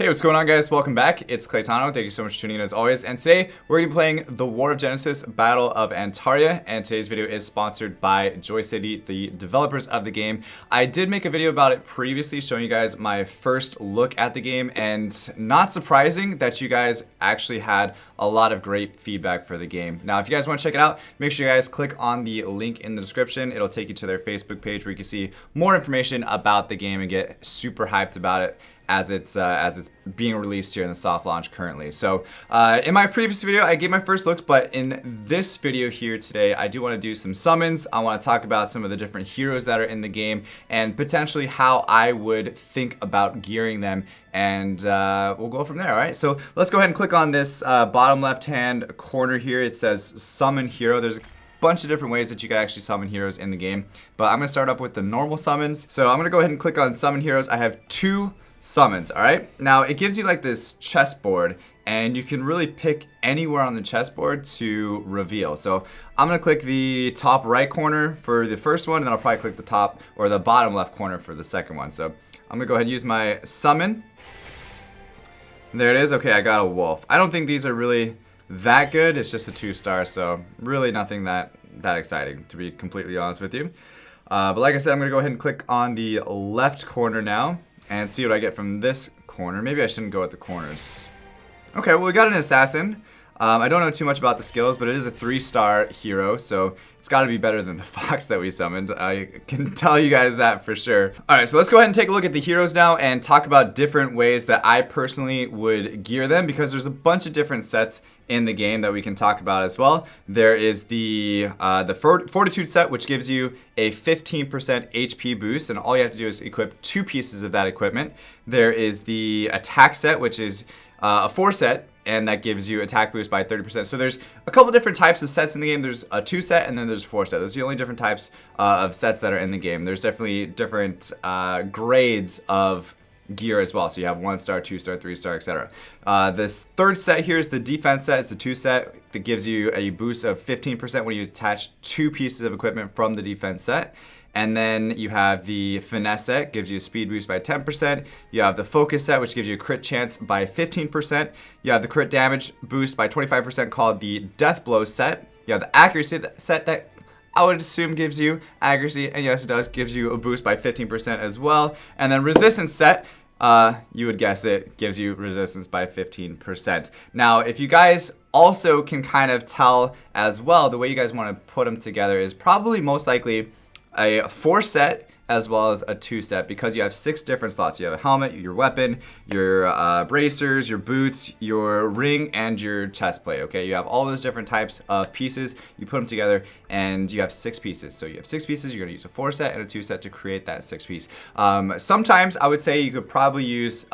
Hey, what's going on, guys? Welcome back. It's Claytano. Thank you so much for tuning in as always. And today we're going to be playing the War of Genesis Battle of Antaria. And today's video is sponsored by Joy City, the developers of the game. I did make a video about it previously showing you guys my first look at the game. And not surprising that you guys actually had a lot of great feedback for the game. Now, if you guys want to check it out, make sure you guys click on the link in the description. It'll take you to their Facebook page where you can see more information about the game and get super hyped about it as it's being released here in the soft launch currently. So in my previous video, I gave my first looks, but in this video here today, I do want to do some summons. I want to talk about some of the different heroes that are in the game and potentially how I would think about gearing them, and we'll go from there. All right, so let's go ahead and click on this bottom left-hand corner here. It says summon hero. There's a bunch of different ways that you can actually summon heroes in the game, but I'm going to start up with the normal summons. So I'm going to go ahead and click on summon heroes. I have two summons. All right, now it gives you like this chessboard and you can really pick anywhere on the chessboard to reveal. So I'm gonna click the top right corner for the first one, and then I'll probably click the top or the bottom left corner for the second one. So I'm gonna go ahead and use my summon. There it is. Okay, I got a wolf. I don't think these are really that good. It's just a 2-star, so really nothing that exciting, to be completely honest with you. But like I said, I'm gonna go ahead and click on the left corner now and see what I get from this corner. Maybe I shouldn't go at the corners. Okay, well, we got an assassin. I don't know too much about the skills, but it is a 3-star hero, so it's got to be better than the fox that we summoned. I can tell you guys that for sure. All right, so let's go ahead and take a look at the heroes now and talk about different ways that I personally would gear them, because there's a bunch of different sets in the game that we can talk about as well. There is the Fortitude set, which gives you a 15% HP boost, and all you have to do is equip 2 pieces of that equipment. There is the Attack set, which is a 4 set, and that gives you attack boost by 30%. So there's a couple different types of sets in the game. There's a 2 set and then there's a 4 set. Those are the only different types of sets that are in the game. There's definitely different grades of gear as well. So you have 1-star, 2-star, 3-star, etc. This third set here is the defense set. It's a 2 set that gives you a boost of 15% when you attach 2 pieces of equipment from the defense set. And then you have the finesse set, gives you a speed boost by 10%. You have the focus set, which gives you a crit chance by 15%. You have the crit damage boost by 25% called the death blow set. You have the accuracy set that I would assume gives you accuracy, and yes, it does, gives you a boost by 15% as well. And then resistance set, you would guess it, gives you resistance by 15%. Now, if you guys also can kind of tell as well, the way you guys want to put them together is probably most likely a 4 set as well as a 2 set, because you have 6 different slots. You have a helmet, your weapon, your bracers, your boots, your ring, and your chest plate. Okay, you have all those different types of pieces. You put them together and you have 6 pieces. So you have 6 pieces. You're going to use a 4 set and a 2 set to create that 6 piece. Sometimes I would say you could probably use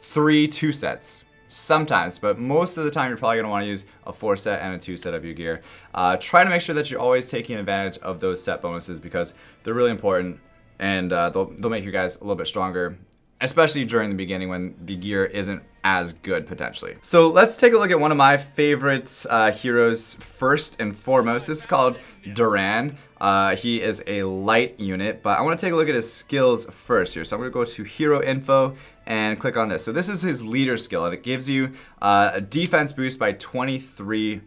3 2 sets. Sometimes, but most of the time you're probably going to want to use a 4 set and a 2 set of your gear. Try to make sure that you're always taking advantage of those set bonuses, because they're really important, and they'll make you guys a little bit stronger, especially during the beginning when the gear isn't as good potentially. So let's take a look at one of my favorite heroes first and foremost. This is called Duran. He is a light unit, but I want to take a look at his skills first here. So I'm going to go to Hero Info and click on this. So this is his leader skill, and it gives you a defense boost by 23%.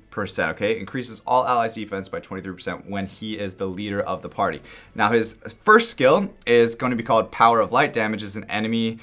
Okay, it increases all allies' defense by 23% when he is the leader of the party. Now his first skill is going to be called Power of Light. Damages an enemy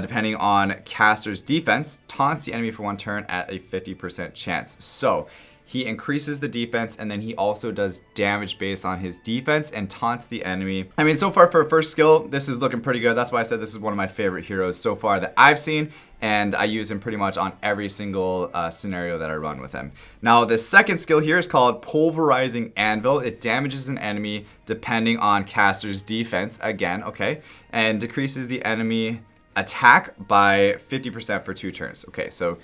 depending on caster's defense, taunts the enemy for 1 turn at a 50% chance. So he increases the defense, and then he also does damage based on his defense and taunts the enemy. I mean, so far for a first skill, this is looking pretty good. That's why I said this is one of my favorite heroes so far that I've seen, and I use him pretty much on every single scenario that I run with him. Now, the second skill here is called Pulverizing Anvil. It damages an enemy depending on caster's defense, again, okay, and decreases the enemy attack by 50% for 2 turns. Okay, so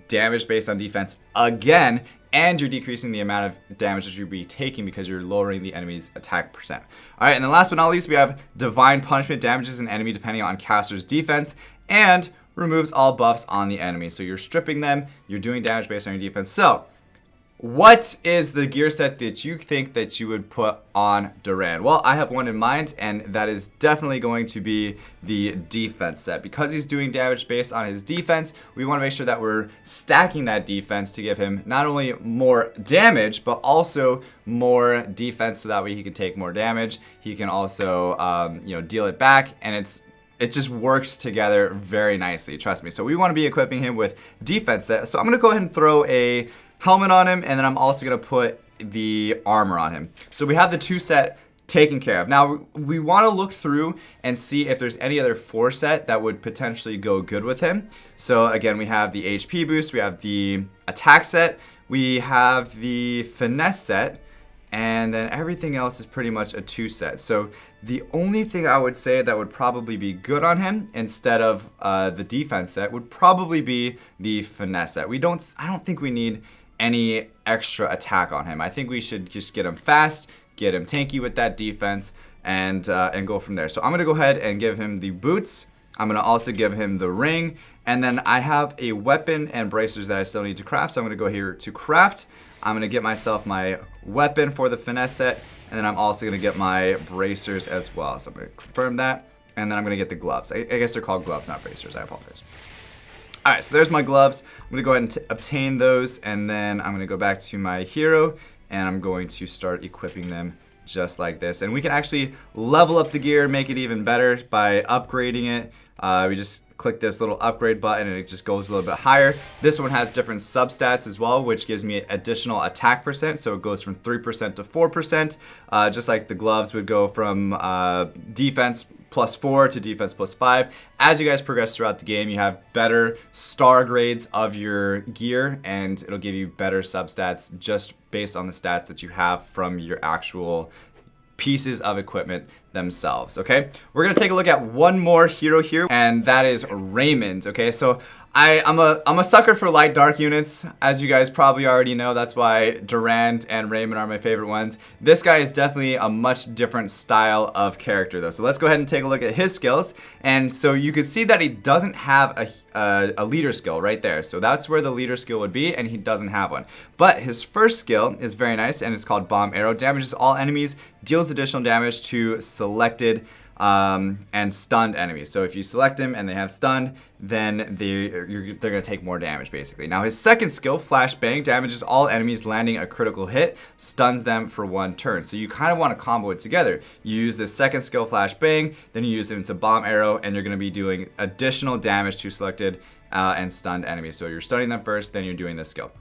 damage based on defense again, and you're decreasing the amount of damage that you'll be taking because you're lowering the enemy's attack percent. All right, and then last but not least, we have Divine Punishment. Damages an enemy depending on caster's defense and removes all buffs on the enemy. So you're stripping them, you're doing damage based on your defense. So what is the gear set that you think that you would put on Durant? Well, I have one in mind, and that is definitely going to be the defense set. Because he's doing damage based on his defense, we want to make sure that we're stacking that defense to give him not only more damage, but also more defense so that way he can take more damage. He can also, deal it back, and it just works together very nicely, trust me. So we want to be equipping him with defense set. So I'm going to go ahead and throw a helmet on him, and then I'm also going to put the armor on him. So we have the 2 set taken care of. Now we want to look through and see if there's any other 4 set that would potentially go good with him. So again, we have the HP boost, we have the attack set, we have the finesse set, and then everything else is pretty much a 2 set. So the only thing I would say that would probably be good on him instead of the defense set would probably be the finesse set. I don't think we need any extra attack on him. I think we should just get him fast, get him tanky with that defense, and go from there. So I'm gonna go ahead and give him the boots. I'm gonna also give him the ring, and then I have a weapon and bracers that I still need to craft. So I'm gonna go here to craft. I'm gonna get myself my weapon for the finesse set, and then I'm also gonna get my bracers as well. So I'm gonna confirm that, and then I'm gonna get the gloves. I guess they're called gloves, not bracers. I apologize. All right, so there's my gloves. I'm gonna go ahead and obtain those, and then I'm gonna go back to my hero, and I'm going to start equipping them just like this. And we can actually level up the gear, make it even better by upgrading it. We just click this little upgrade button and it just goes a little bit higher. This one has different substats as well, which gives me additional attack percent. So it goes from 3% to 4%, just like the gloves would go from defense +4 to defense +5. As you guys progress throughout the game, you have better star grades of your gear, and it'll give you better substats just based on the stats that you have from your actual pieces of equipment themselves. Okay, we're gonna take a look at one more hero here, and that is Raymond. Okay, so I'm a sucker for light dark units, as you guys probably already know. That's why Durant and Raymond are my favorite ones. This guy is definitely a much different style of character though. So let's go ahead and take a look at his skills. And so you can see that he doesn't have a leader skill right there. So that's where the leader skill would be, and he doesn't have one. But his first skill is very nice, and it's called Bomb Arrow. Damages all enemies, deals additional damage to selected and stunned enemies. So if you select him and they have stunned, then they're gonna take more damage basically. Now his second skill, Flashbang, damages all enemies landing a critical hit, stuns them for 1 turn. So you kind of want to combo it together. You use this second skill, Flashbang, then you use it into Bomb Arrow, and you're gonna be doing additional damage to selected and stunned enemies. So you're stunning them first, then you're doing this skill.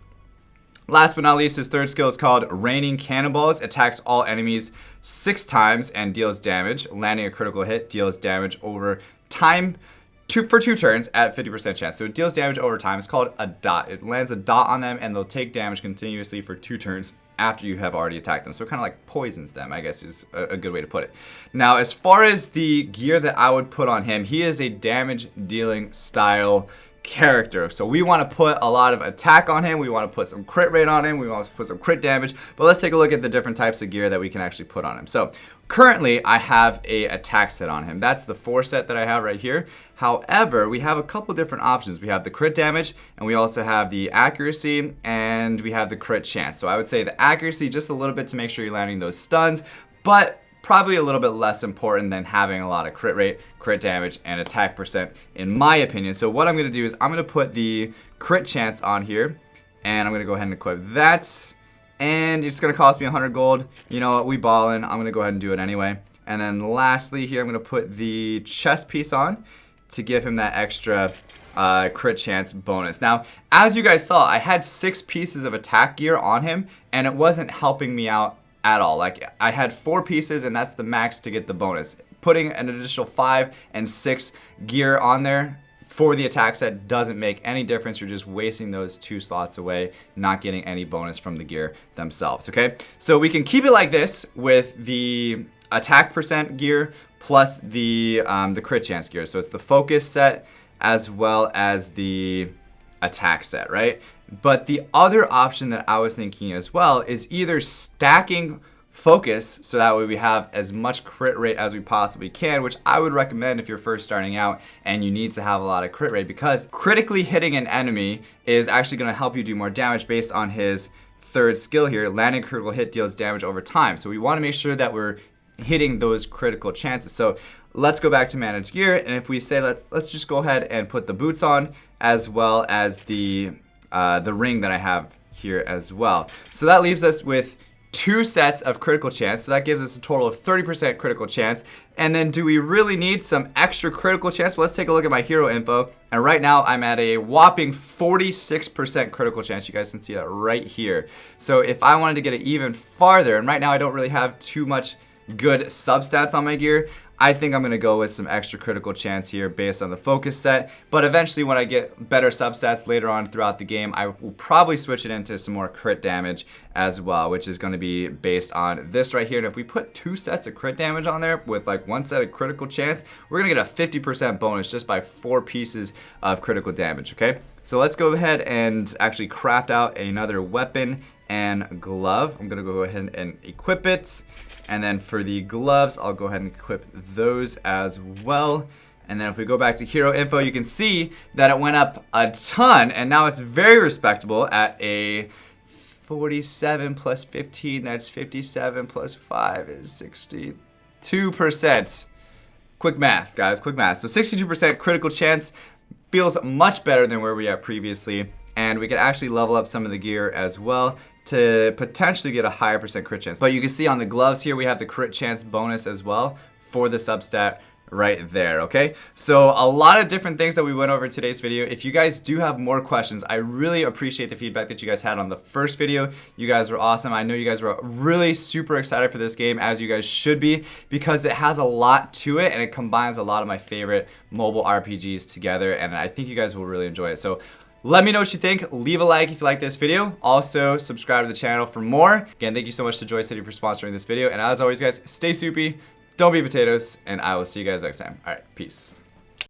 Last but not least, his third skill is called Raining Cannonballs. Attacks all enemies 6 times and deals damage. Landing a critical hit deals damage over time for 2 turns at 50% chance. So it deals damage over time. It's called a dot. It lands a dot on them, and they'll take damage continuously for 2 turns after you have already attacked them. So it kind of like poisons them, I guess is a good way to put it. Now, as far as the gear that I would put on him, he is a damage dealing style character. So we want to put a lot of attack on him, we want to put some crit rate on him, we want to put some crit damage, but let's take a look at the different types of gear that we can actually put on him. So currently I have a attack set on him. That's the 4 set that I have right here. However, we have a couple different options. We have the crit damage, and we also have the accuracy, and we have the crit chance. So I would say the accuracy just a little bit to make sure you're landing those stuns, but probably a little bit less important than having a lot of crit rate, crit damage, and attack percent, in my opinion. So what I'm going to do is I'm going to put the crit chance on here, and I'm going to go ahead and equip that, and it's going to cost me 100 gold. You know what, we ballin'. I'm going to go ahead and do it anyway. And then lastly here, I'm going to put the chest piece on to give him that extra crit chance bonus. Now, as you guys saw, I had 6 pieces of attack gear on him, and it wasn't helping me out at all. Like, I had 4 pieces, and that's the max to get the bonus. Putting an additional 5 and 6 gear on there for the attack set doesn't make any difference. You're just wasting those 2 slots away, not getting any bonus from the gear themselves, okay? So we can keep it like this with the attack percent gear plus the crit chance gear. So it's the focus set as well as the attack set, right? But the other option that I was thinking as well is either stacking focus, so that way we have as much crit rate as we possibly can, which I would recommend if you're first starting out and you need to have a lot of crit rate, because critically hitting an enemy is actually going to help you do more damage based on his third skill here, landing critical hit deals damage over time. So we want to make sure that we're hitting those critical chances. So let's go back to manage gear, and if we say let's just go ahead and put the boots on, as well as the ring that I have here as well. So that leaves us with 2 sets of critical chance, so that gives us a total of 30% critical chance. And then do we really need some extra critical chance? Well, let's take a look at my hero info, and right now I'm at a whopping 46% critical chance. You guys can see that right here. So if I wanted to get it even farther, and right now I don't really have too much good substats on my gear, I think I'm going to go with some extra critical chance here based on the focus set. But eventually when I get better substats later on throughout the game, I will probably switch it into some more crit damage as well, which is going to be based on this right here. And if we put 2 sets of crit damage on there with like 1 set of critical chance, we're going to get a 50% bonus just by 4 pieces of critical damage, okay? So let's go ahead and actually craft out another weapon and glove. I'm going to go ahead and equip it. And then for the gloves, I'll go ahead and equip those as well. And then if we go back to hero info, you can see that it went up a ton, and now it's very respectable at a 47 plus 15, that's 57 plus 5 is 62%. Quick math, guys, quick math. So 62% critical chance feels much better than where we were previously, and we can actually level up some of the gear as well to potentially get a higher percent crit chance. But you can see on the gloves here, we have the crit chance bonus as well for the substat right there, okay? So a lot of different things that we went over in today's video. If you guys do have more questions, I really appreciate the feedback that you guys had on the first video. You guys were awesome. I know you guys were really super excited for this game, as you guys should be, because it has a lot to it and it combines a lot of my favorite mobile RPGs together, and I think you guys will really enjoy it. So let me know what you think. Leave a like if you like this video. Also, subscribe to the channel for more. Again, thank you so much to Joy City for sponsoring this video. And as always, guys, stay soupy, don't be potatoes, and I will see you guys next time. All right, peace.